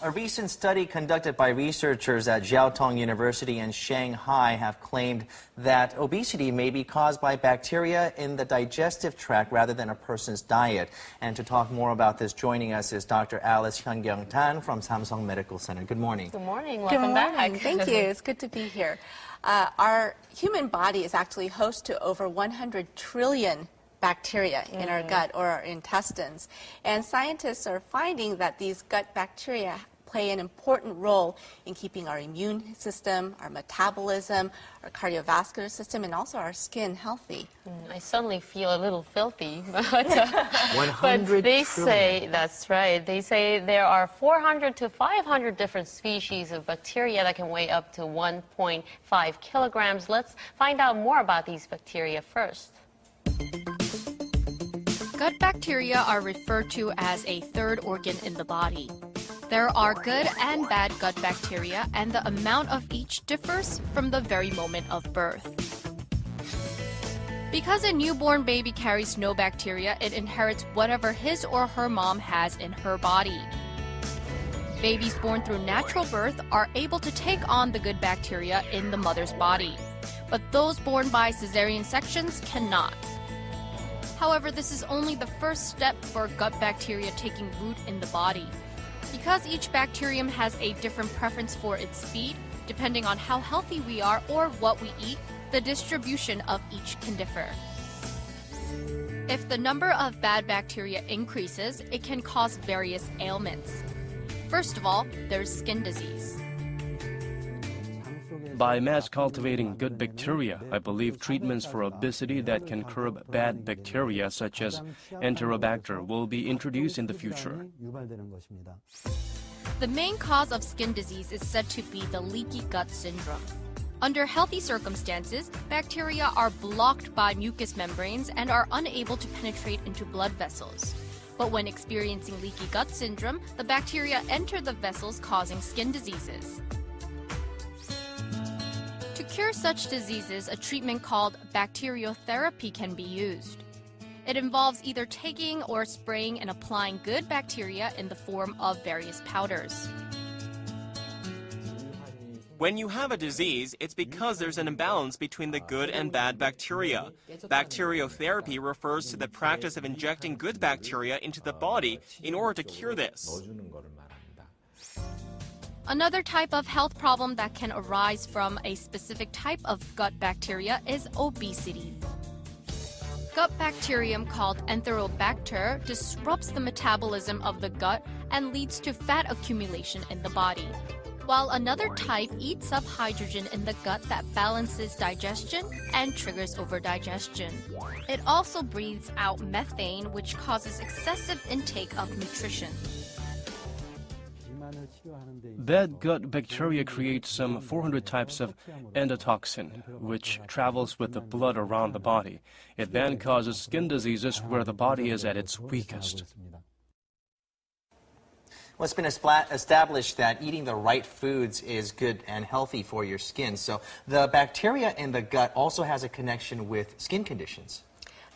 A recent study conducted by researchers at Jiaotong University in Shanghai have claimed that obesity may be caused by bacteria in the digestive tract rather than a person's diet. And to talk more about this, joining us is Dr. Alice Hyungyung Tan from Samsung Medical Center. Good morning. Good morning. Welcome back. Thank you. It's good to be here. Our human body is actually host to over 100 trillion bacteria in our gut or our intestines. And scientists are finding that these gut bacteria play an important role in keeping our immune system, our metabolism, our cardiovascular system, and also our skin healthy. I suddenly feel a little filthy. But 100 they trillion. say, that's right, they say there are 400 to 500 different species of bacteria that can weigh up to 1.5 kilograms. Let's find out more about these bacteria first. Gut bacteria are referred to as a third organ in the body. There are good and bad gut bacteria, and the amount of each differs from the very moment of birth. Because a newborn baby carries no bacteria, it inherits whatever his or her mom has in her body. Babies born through natural birth are able to take on the good bacteria in the mother's body, but those born by cesarean sections cannot. However, this is only the first step for gut bacteria taking root in the body. Because each bacterium has a different preference for its feed, depending on how healthy we are or what we eat, the distribution of each can differ. If the number of bad bacteria increases, it can cause various ailments. First of all, there's skin disease. By mass cultivating good bacteria, I believe treatments for obesity that can curb bad bacteria such as Enterobacter will be introduced in the future. The main cause of skin disease is said to be the leaky gut syndrome. Under healthy circumstances, bacteria are blocked by mucous membranes and are unable to penetrate into blood vessels. But when experiencing leaky gut syndrome, the bacteria enter the vessels, causing skin diseases. To cure such diseases, a treatment called bacteriotherapy can be used. It involves either taking or spraying and applying good bacteria in the form of various powders. When you have a disease, it's because there's an imbalance between the good and bad bacteria. Bacteriotherapy refers to the practice of injecting good bacteria into the body in order to cure this. Another type of health problem that can arise from a specific type of gut bacteria is obesity. Gut bacterium called Enterobacter disrupts the metabolism of the gut and leads to fat accumulation in the body, while another type eats up hydrogen in the gut that balances digestion and triggers overdigestion. It also breathes out methane, which causes excessive intake of nutrition. Bad gut bacteria create some 400 types of endotoxin, which travels with the blood around the body. It then causes skin diseases where the body is at its weakest. Well, it's been established that eating the right foods is good and healthy for your skin. So the bacteria in the gut also has a connection with skin conditions.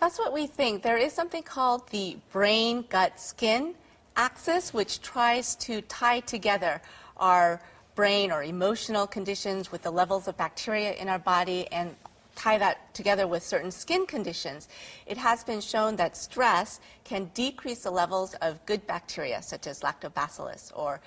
That's what we think. There is something called the brain-gut-skin axis, which tries to tie together our brain or emotional conditions with the levels of bacteria in our body and tie that together with certain skin conditions. It has been shown that stress can decrease the levels of good bacteria, such as lactobacillus or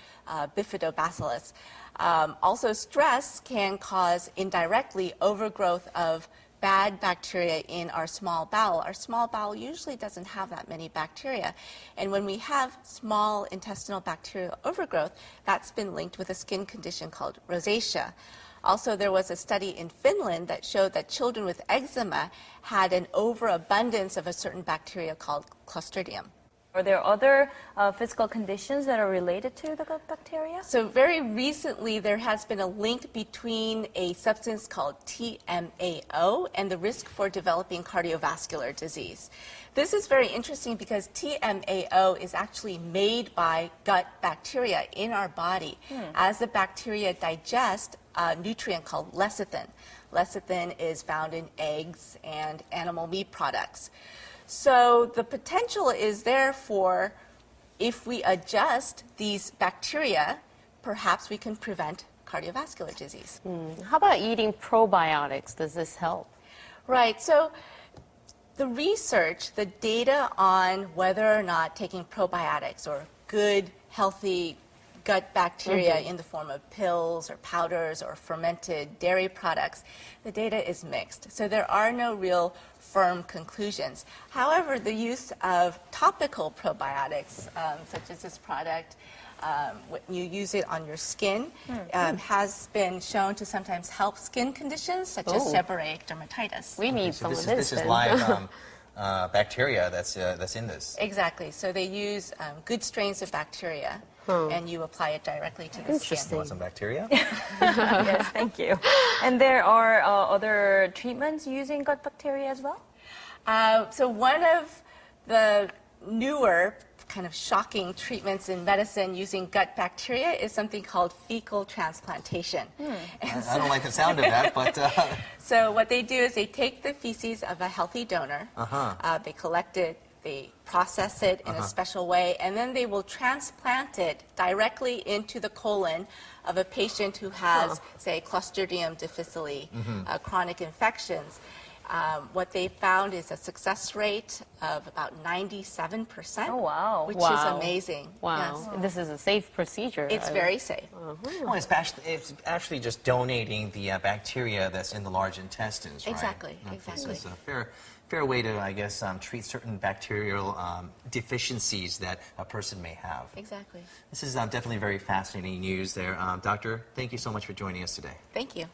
bifidobacillus. Also, stress can cause indirectly overgrowth of bad bacteria in our small bowel. Our small bowel usually doesn't have that many bacteria. And when we have small intestinal bacterial overgrowth, that's been linked with a skin condition called rosacea. Also, there was a study in Finland that showed that children with eczema had an overabundance of a certain bacteria called Clostridium. Are there other physical conditions that are related to the gut bacteria? So very recently, there has been a link between a substance called TMAO and the risk for developing cardiovascular disease. This is very interesting because TMAO is actually made by gut bacteria in our body as the bacteria digest a nutrient called lecithin. Lecithin is found in eggs and animal meat products. So the potential is there for if we adjust these bacteria, perhaps we can prevent cardiovascular disease. How about eating probiotics? Does this help? Right. So the research, the data on whether or not taking probiotics or good, healthy gut bacteria in the form of pills or powders or fermented dairy products, the data is mixed. So there are no real firm conclusions. However, the use of topical probiotics, such as this product, when you use it on your skin, has been shown to sometimes help skin conditions such as seborrheic dermatitis. We need some of this. This is live bacteria that's in this. Exactly. So they use good strains of bacteria, and you apply it directly to the skin. Want some bacteria? Yes, thank you. And there are other treatments using gut bacteria as well? So one of the newer kind of shocking treatments in medicine using gut bacteria is something called fecal transplantation. I don't like the sound of that, but... So what they do is they take the feces of a healthy donor, they collect it, they process it in a special way, and then they will transplant it directly into the colon of a patient who has, say, Clostridium difficile, chronic infections. What they found is a success rate of about 97%. Oh, wow. Which is amazing. Wow. Yes. This is a safe procedure. It's very safe. Well, it's actually just donating the bacteria that's in the large intestines, right? Exactly, exactly. This is a fair way to, I guess, treat certain bacterial deficiencies that a person may have. Exactly. This is definitely very fascinating news there. Doctor, thank you so much for joining us today. Thank you.